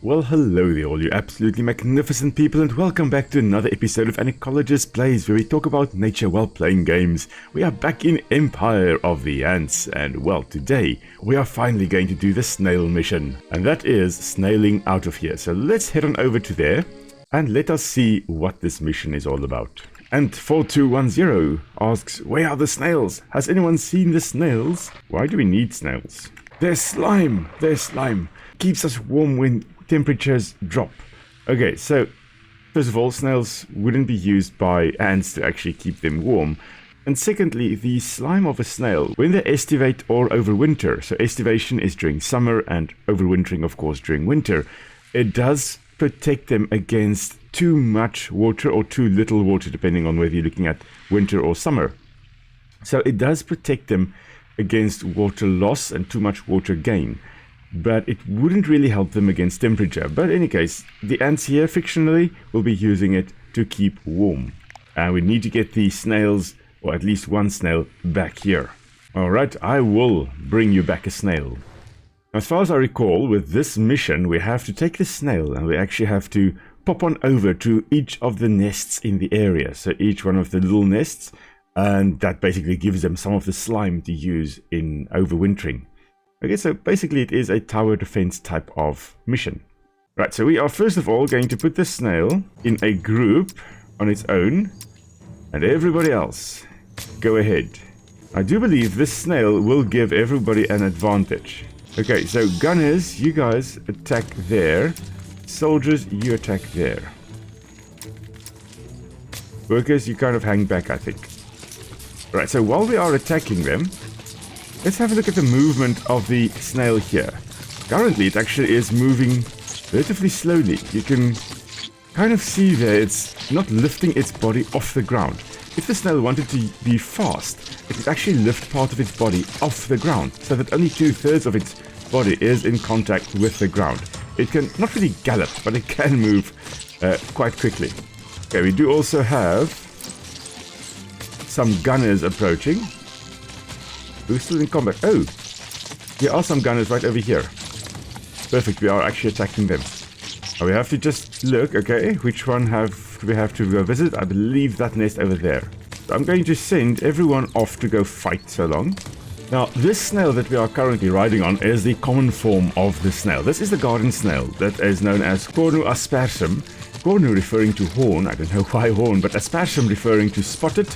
Well, hello there all you absolutely magnificent people, and welcome back to another episode of An Ecologist Plays, where we talk about nature while playing games. We are back in Empire of the Ants, and well, today we are finally going to do the snail mission, and that is Snailing Out of Here. So let's head on over to there, and let us see what this mission is all about. And 4210 asks, where are the snails? Has anyone seen the snails? Why do we need snails? They're slime! Keeps us warm when temperatures drop. Okay, so first of all, snails wouldn't be used by ants to actually keep them warm. And secondly, the slime of a snail, when they estivate or overwinter, so estivation is during summer and overwintering, of course, during winter, it does protect them against too much water or too little water, depending on whether you're looking at winter or summer. So it does protect them against water loss and too much water gain. But it wouldn't really help them against temperature. But in any case, the ants here, fictionally, will be using it to keep warm. And we need to get the snails, or at least one snail, back here. Alright, I will bring you back a snail. As far as I recall, with this mission, we have to take the snail and we actually have to pop on over to each of the nests in the area. So each one of the little nests, and that basically gives them some of the slime to use in overwintering. Okay, so basically it is a tower defense type of mission. Right, so we are first of all going to put the snail in a group on its own, and everybody else, go ahead. I do believe this snail will give everybody an advantage. Okay, so gunners, you guys attack there. Soldiers, you attack there. Workers, you kind of hang back, I think. Right, so while we are attacking them, let's have a look at the movement of the snail here. Currently, it actually is moving relatively slowly. You can kind of see there it's not lifting its body off the ground. If the snail wanted to be fast, it could actually lift part of its body off the ground, so that only 2/3 of its body is in contact with the ground. It can not really gallop, but it can move quite quickly. Okay, we do also have some gunners approaching. Who's still in combat? Oh, there are some gunners right over here. Perfect, we are actually attacking them. Now we have to just look, okay, which one we have to go visit? I believe that nest over there. So I'm going to send everyone off to go fight so long. Now, this snail that we are currently riding on is the common form of the snail. This is the garden snail that is known as Cornu aspersum. Cornu referring to horn, I don't know why horn, but aspersum referring to spotted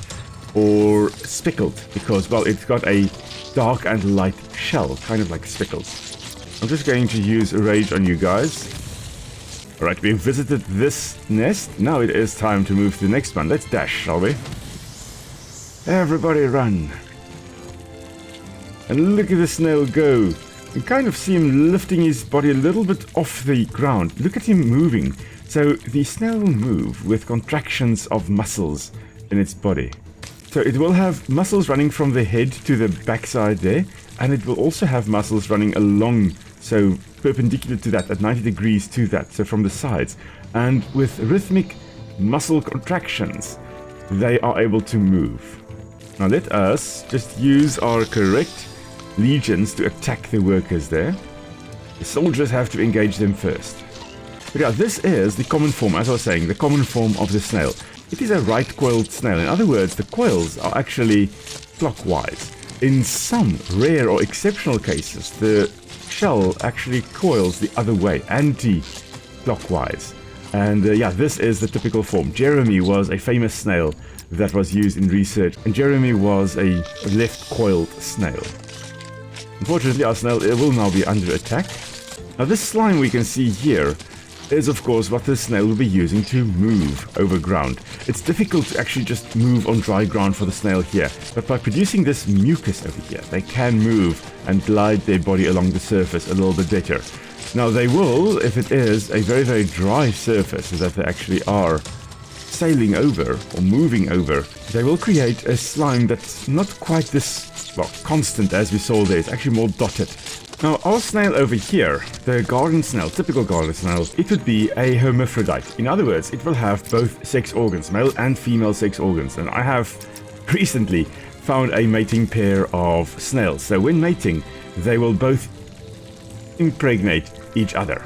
or speckled, because, well, it's got a dark and light shell, kind of like speckles. I'm just going to use rage on you guys. Alright, we've visited this nest. Now it is time to move to the next one. Let's dash, shall we? Everybody run. And look at the snail go. You kind of see him lifting his body a little bit off the ground. Look at him moving. So the snail will move with contractions of muscles in its body. So it will have muscles running from the head to the backside there, and it will also have muscles running along, so perpendicular to that, at 90 degrees to that, so from the sides. And with rhythmic muscle contractions, they are able to move. Now let us just use our correct legions to attack the workers there. The soldiers have to engage them first. But yeah, this is the common form, as I was saying, the common form of the snail. It is a right-coiled snail. In other words, the coils are actually clockwise. In some rare or exceptional cases, the shell actually coils the other way, anti-clockwise. And yeah, this is the typical form. Jeremy was a famous snail that was used in research, and Jeremy was a left-coiled snail. Unfortunately, our snail will now be under attack. Now, this slime we can see here is, of course, what the snail will be using to move over ground. It's difficult to actually just move on dry ground for the snail here, but by producing this mucus over here, they can move and glide their body along the surface a little bit better. Now, they will, if it is a very, very dry surface that they actually are sailing over or moving over, they will create a slime that's not quite this, well, constant as we saw there. It's actually more dotted. Now, our snail over here, the garden snail, typical garden snail, it would be a hermaphrodite. In other words, it will have both sex organs, male and female sex organs. And I have recently found a mating pair of snails. So when mating, they will both impregnate each other.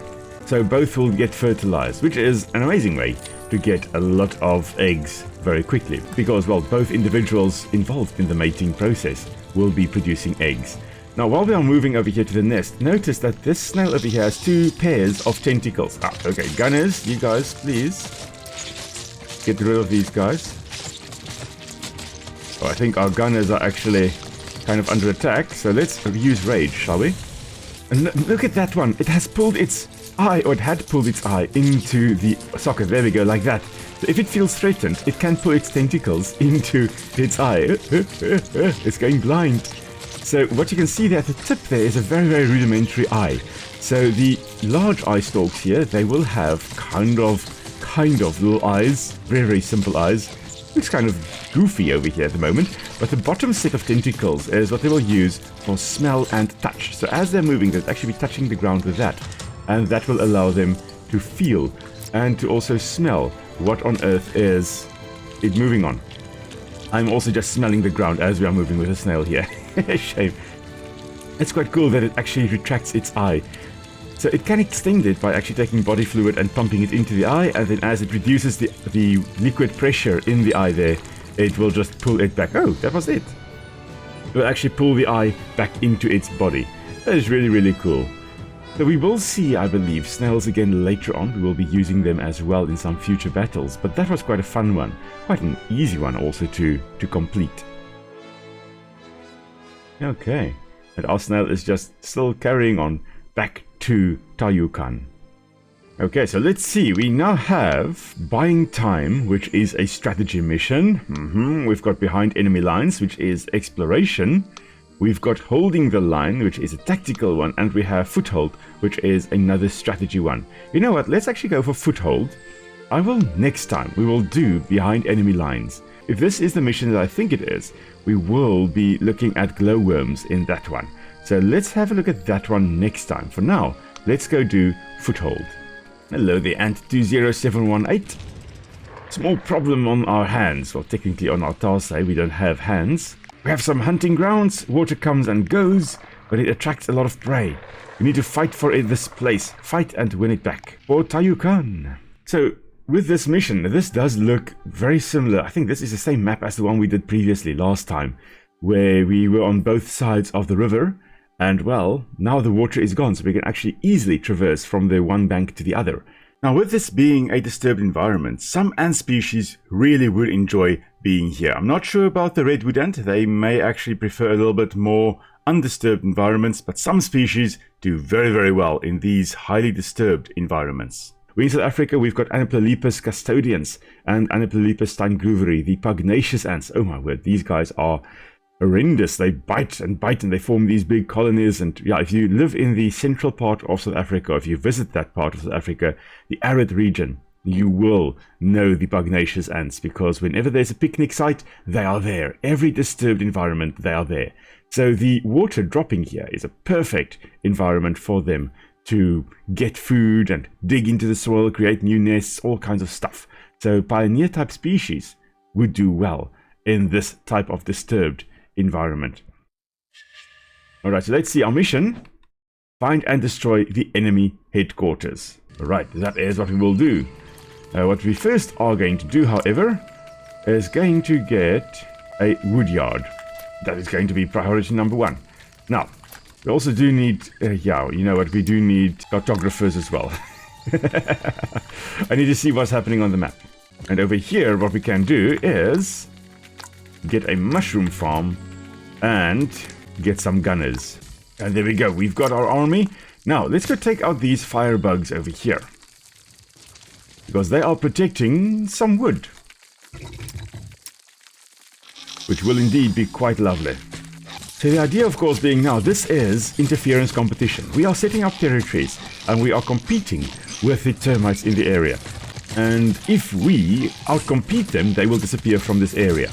So both will get fertilized, which is an amazing way to get a lot of eggs very quickly. Because, well, both individuals involved in the mating process will be producing eggs. Now, while we are moving over here to the nest, notice that this snail over here has 2 pairs of tentacles. Ah, okay, gunners, you guys, please get rid of these guys. Oh, I think our gunners are actually kind of under attack, so let's use rage, shall we? And look at that one. It has pulled its eye, or it had pulled its eye into the socket. There we go, like that. So if it feels threatened, it can pull its tentacles into its eye. It's going blind. So what you can see there at the tip there is a very, very rudimentary eye. So the large eye stalks here, they will have kind of little eyes, very, very simple eyes. Looks kind of goofy over here at the moment, but the bottom set of tentacles is what they will use for smell and touch. So as they're moving, they'll actually be touching the ground with that, and that will allow them to feel and to also smell what on earth is it moving on. I'm also just smelling the ground as we are moving with a snail here. Shame. It's quite cool that it actually retracts its eye. So it can extend it by actually taking body fluid and pumping it into the eye, and then as it reduces the liquid pressure in the eye there, it will just pull it back. Oh, that was it. It will actually pull the eye back into its body. That is really, really cool. So we will see, I believe, snails again later on. We will be using them as well in some future battles, but that was quite a fun one. Quite an easy one also to complete. Okay, and our snail is just still carrying on back to Tayukan. Okay, so let's see. We now have buying time, which is a strategy mission. We've got behind enemy lines, which is exploration. We've got holding the line, which is a tactical one, and we have foothold, which is another strategy one. You know what? Let's actually go for foothold. Next time, we will do behind enemy lines. If this is the mission that I think it is, we will be looking at glowworms in that one. So let's have a look at that one next time. For now, let's go do foothold. Hello there, Ant20718. Small problem on our hands. Well, technically on our tarsi, we don't have hands. We have some hunting grounds. Water comes and goes, but it attracts a lot of prey. We need to fight for this place. Fight and win it back. For Tayukan. So, with this mission, this does look very similar. I think this is the same map as the one we did previously last time, where we were on both sides of the river. And well, now the water is gone, so we can actually easily traverse from the one bank to the other. Now, with this being a disturbed environment, some ant species really would enjoy being here. I'm not sure about the redwood ant. They may actually prefer a little bit more undisturbed environments, but some species do very, very well in these highly disturbed environments. In South Africa, we've got Anoplolepis custodians and Anoplolepis steingrooveri, the pugnacious ants. Oh my word, these guys are horrendous. They bite and they form these big colonies. And yeah, if you live in the central part of South Africa, if you visit that part of South Africa, the arid region, you will know the pugnacious ants, because whenever there's a picnic site, they are there. Every disturbed environment, they are there. So the water dropping here is a perfect environment for them to get food and dig into the soil, create new nests, all kinds of stuff. So pioneer type species would do well in this type of disturbed environment. Alright, so let's see our mission. Find and destroy the enemy headquarters. Alright, that is what we will do. What we first are going to do, however, is going to get a wood yard. That is going to be priority number 1. Now, we also do need, yeah, you know what, we do need cartographers as well. I need to see what's happening on the map. And over here, what we can do is get a mushroom farm and get some gunners. And there we go, we've got our army. Now, let's go take out these firebugs over here, because they are protecting some wood, which will indeed be quite lovely. So the idea, of course, being now, this is interference competition. We are setting up territories, and we are competing with the termites in the area. And if we outcompete them, they will disappear from this area.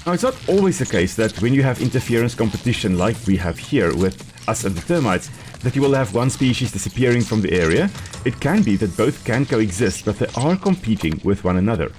Now, it's not always the case that when you have interference competition like we have here with us and the termites, that you will have one species disappearing from the area. It can be that both can coexist, but they are competing with one another.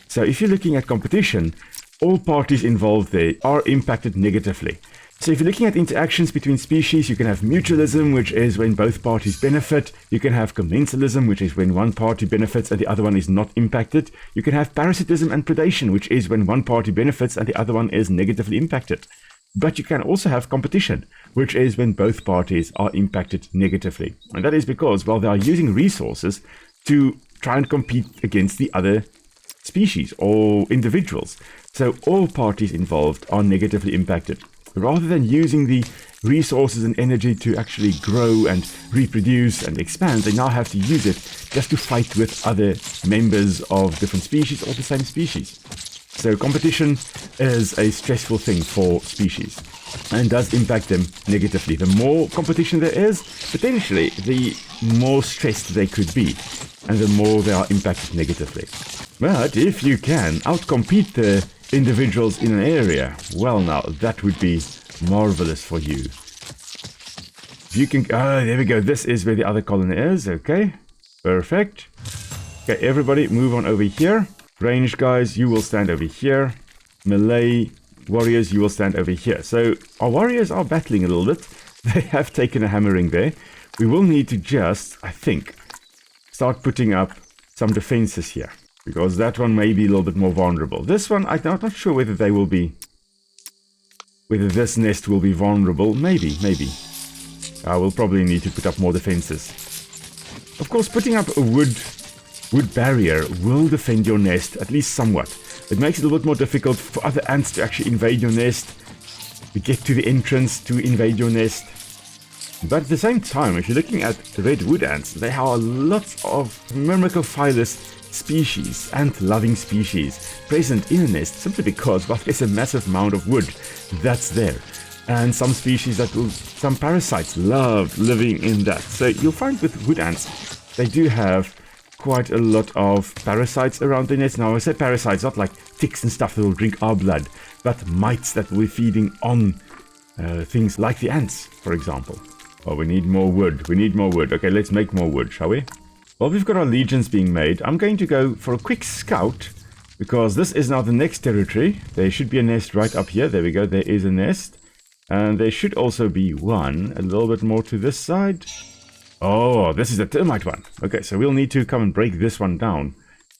So if you're looking at competition, all parties involved there are impacted negatively. So if you're looking at interactions between species, you can have mutualism, which is when both parties benefit. You can have commensalism, which is when one party benefits and the other one is not impacted. You can have parasitism and predation, which is when one party benefits and the other one is negatively impacted. But you can also have competition, which is when both parties are impacted negatively. And that is because, well, they are using resources to try and compete against the other species or individuals. So all parties involved are negatively impacted. Rather than using the resources and energy to actually grow and reproduce and expand, they now have to use it just to fight with other members of different species or the same species. So competition is a stressful thing for species and does impact them negatively. The more competition there is, potentially the more stressed they could be and the more they are impacted negatively. But if you can outcompete the individuals in an area, well, now that would be marvelous for you. You can, there we go. This is where the other colony is. Okay, perfect. Okay, everybody move on over here. Range guys, you will stand over here. Melee warriors, you will stand over here. So our warriors are battling a little bit. They have taken a hammering there. We will need to just, I think, start putting up some defenses here, because that one may be a little bit more vulnerable. This one, I'm not sure whether they will be, whether this nest will be vulnerable. Maybe. I will probably need to put up more defenses. Of course, putting up a wood barrier will defend your nest, at least somewhat. It makes it a little bit more difficult for other ants to actually invade your nest, to get to the entrance to invade your nest. But at the same time, if you're looking at red wood ants, there are lots of myrmecophilous species, ant-loving species, present in a nest simply because, well, there's a massive amount of wood that's there. And some species some parasites love living in that. So you'll find with wood ants, they do have quite a lot of parasites around the nest. Now, I say parasites, not like ticks and stuff that will drink our blood, but mites that will be feeding on things like the ants, for example. Oh, we need more wood. Okay, let's make more wood, shall we? Well, we've got our legions being made. I'm going to go for a quick scout, because this is now the next territory. There should be a nest right up here. There we go. There is a nest. And there should also be one a little bit more to this side. Oh, this is a termite one. Okay, so we'll need to come and break this one down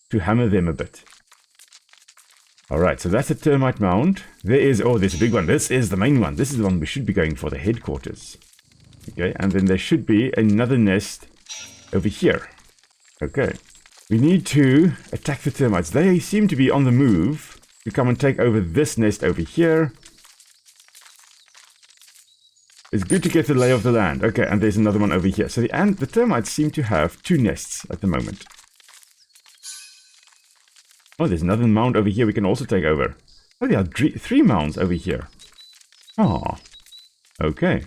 to hammer them a bit. Alright, so that's a termite mound. There's a big one. This is the main one. This is the one we should be going for, the headquarters. Okay, and then there should be another nest over here. Okay, we need to attack the termites. They seem to be on the move to come and take over this nest over here. It's good to get the lay of the land. Okay, and there's another one over here. So the termites seem to have two nests at the moment. Oh, there's another mound over here we can also take over. Oh, there are three mounds over here. Oh, okay.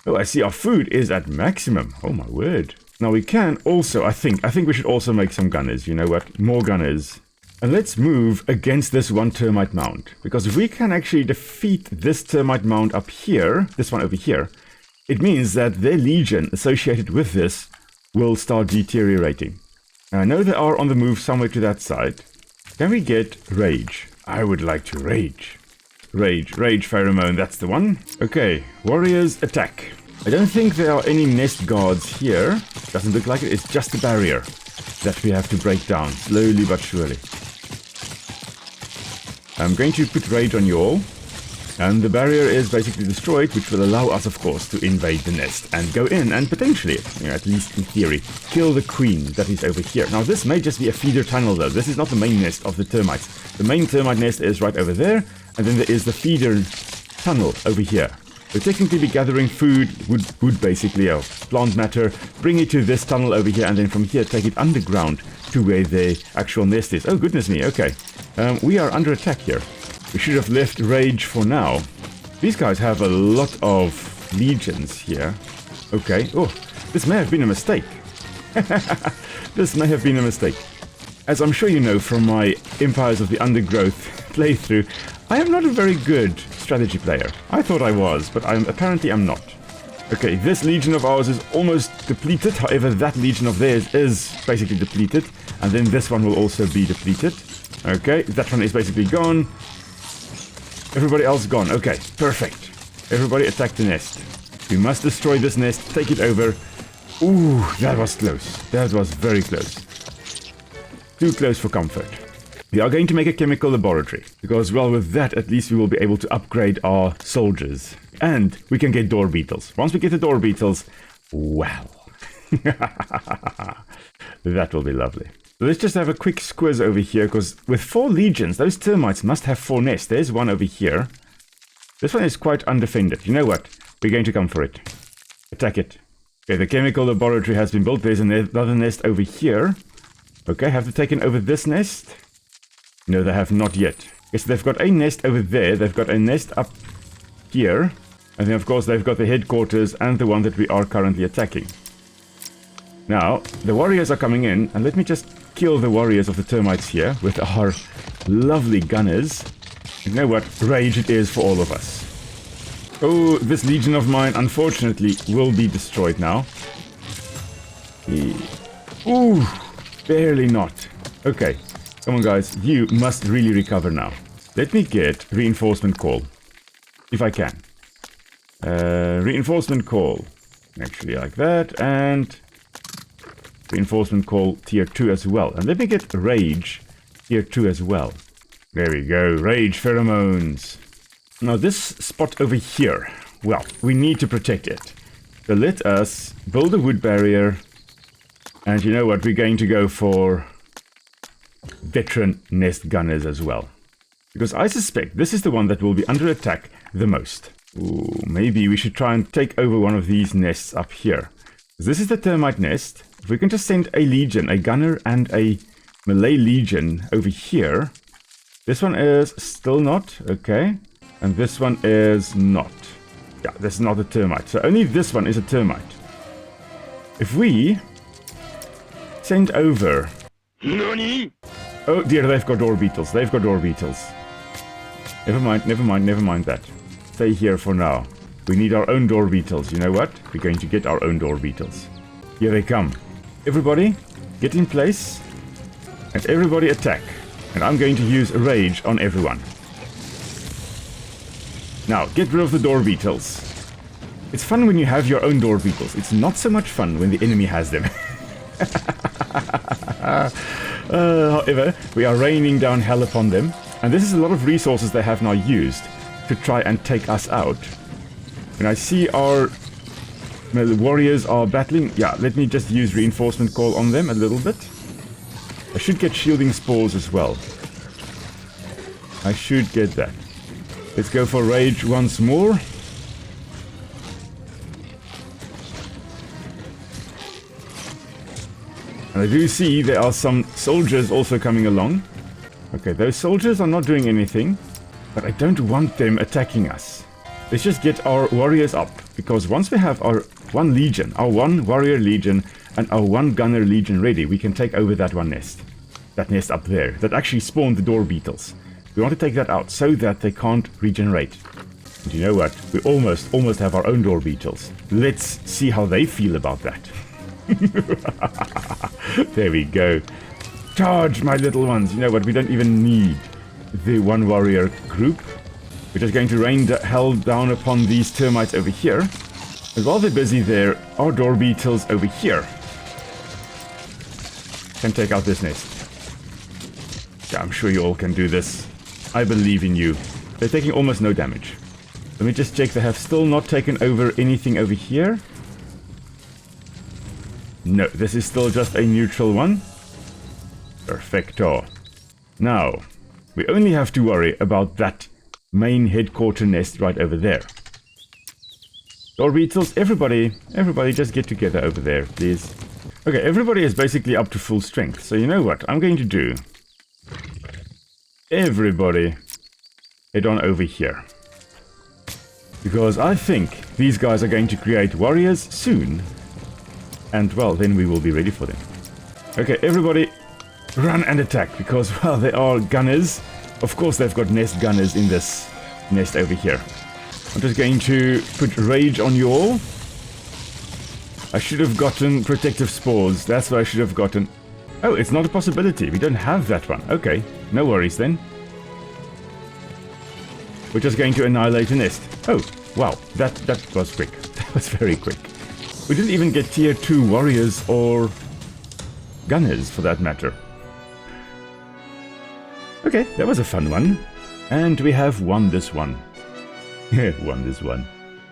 Oh, I see our food is at maximum. Oh, my word. Now, we can also, I think we should also make some gunners. You know what? More gunners. And let's move against this one termite mound. Because if we can actually defeat this termite mound up here, this one over here, it means that their legion associated with this will start deteriorating. Now, I know they are on the move somewhere to that side. Can we get rage? I would like to rage. Rage pheromone, that's the one. Okay, warriors attack. I don't think there are any nest guards here. Doesn't look like it. It's just a barrier that we have to break down, slowly but surely. I'm going to put rage on you all. And the barrier is basically destroyed, which will allow us, of course, to invade the nest and go in and potentially, at least in theory, kill the queen that is over here. Now, this may just be a feeder tunnel, though. This is not the main nest of the termites. The main termite nest is right over there, and then there is the feeder tunnel over here. We'll technically be gathering food, wood basically, or plant matter, bring it to this tunnel over here, and then from here take it underground to where the actual nest is. Oh, goodness me, okay. We are under attack here. We should have left rage for now. These guys have a lot of legions here. Okay. Oh, this may have been a mistake. This may have been a mistake. As I'm sure you know from my Empires of the Undergrowth playthrough, I am not a very good strategy player. I thought I was, but apparently I'm not. Okay, this legion of ours is almost depleted. However, that legion of theirs is basically depleted. And then this one will also be depleted. Okay, that one is basically gone. Everybody else gone. Okay, perfect. Everybody attack the nest. We must destroy this nest, take it over. Ooh, that was close. That was very close. Too close for comfort. We are going to make a chemical laboratory, because, well, with that, at least we will be able to upgrade our soldiers. And we can get door beetles. Once we get the door beetles, wow. That will be lovely. Let's just have a quick squiz over here, because with 4 legions, those termites must have 4 nests. There's one over here. This one is quite undefended. You know what? We're going to come for it. Attack it. Okay, the chemical laboratory has been built. There's another nest over here. Okay, have they taken over this nest? No, they have not yet. Yes, they've got a nest over there. They've got a nest up here. And then, of course, they've got the headquarters and the one that we are currently attacking. Now, the warriors are coming in. And let me just kill the warriors of the termites here with our lovely gunners. You know what? Rage it is for all of us. Oh, this legion of mine, unfortunately, will be destroyed now. Ooh, barely not. Okay, come on, guys. You must really recover now. Let me get reinforcement call, if I can. Reinforcement call. Actually, like that. And reinforcement call tier 2 as well. And let me get rage tier 2 as well. There we go. Rage pheromones. Now this spot over here, well, we need to protect it. So let us build a wood barrier. And you know what? We're going to go for veteran nest gunners as well. Because I suspect this is the one that will be under attack the most. Ooh, maybe we should try and take over one of these nests up here. This is the termite nest. If we can just send a legion, a gunner and a melee legion over here. This one is still not, okay. And this one is not. Yeah, this is not a termite. So only this one is a termite. If we send over... NANI? Oh dear, they've got door beetles. They've got door beetles. Never mind that. Stay here for now. We need our own door beetles. You know what? We're going to get our own door beetles. Here they come. Everybody, get in place. And everybody attack. And I'm going to use rage on everyone. Now, get rid of the door beetles. It's fun when you have your own door beetles. It's not so much fun when the enemy has them. However, we are raining down hell upon them. And this is a lot of resources they have now used to try and take us out. And I see our warriors are battling. Yeah, let me just use reinforcement call on them a little bit. I should get shielding spores as well. I should get that. Let's go for rage once more. And I do see there are some soldiers also coming along. Okay, those soldiers are not doing anything, but I don't want them attacking us. Let's just get our warriors up, because once we have our one legion, our one warrior legion, and our one gunner legion ready, we can take over that one nest. That nest up there, that actually spawned the door beetles. We want to take that out so that they can't regenerate. And you know what? We almost have our own door beetles. Let's see how they feel about that. There we go. Charge, my little ones. You know what? We don't even need the one warrior group. We're just going to rain hell down upon these termites over here. And while they're busy there, our door beetles over here can take out this nest. Yeah, I'm sure you all can do this. I believe in you. They're taking almost no damage. Let me just check. They have still not taken over anything over here. No, this is still just a neutral one. Perfecto. Now, we only have to worry about that main headquarter nest right over there. Door beetles, everybody just get together over there, please. Okay, everybody is basically up to full strength. So you know what I'm going to do? Everybody head on over here. Because I think these guys are going to create warriors soon. And, well, then we will be ready for them. Okay, everybody run and attack. Because, well, they are gunners. Of course, they've got nest gunners in this nest over here. I'm just going to put rage on you all. I should have gotten protective spores. That's what I should have gotten. Oh, it's not a possibility. We don't have that one. Okay, no worries then. We're just going to annihilate a nest. Oh, wow, that was quick. That was very quick. We didn't even get tier 2 warriors or gunners for that matter. Okay, that was a fun one. And we have won this one. Won this one.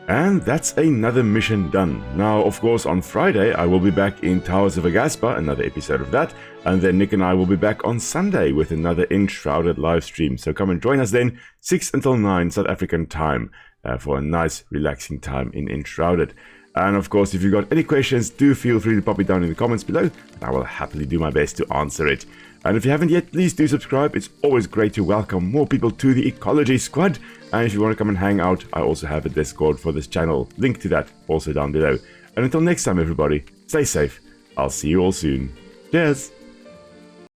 And that's another mission done. Now, of course, on Friday, I will be back in Towers of Agaspa, another episode of that. And then Nick and I will be back on Sunday with another Enshrouded live stream. So come and join us then, 6 until 9 South African time, for a nice, relaxing time in Enshrouded. And of course, if you've got any questions, do feel free to pop it down in the comments below, and I will happily do my best to answer it. And if you haven't yet, please do subscribe. It's always great to welcome more people to the Ecology Squad. And if you want to come and hang out, I also have a Discord for this channel. Link to that also down below. And until next time, everybody, stay safe. I'll see you all soon. Cheers!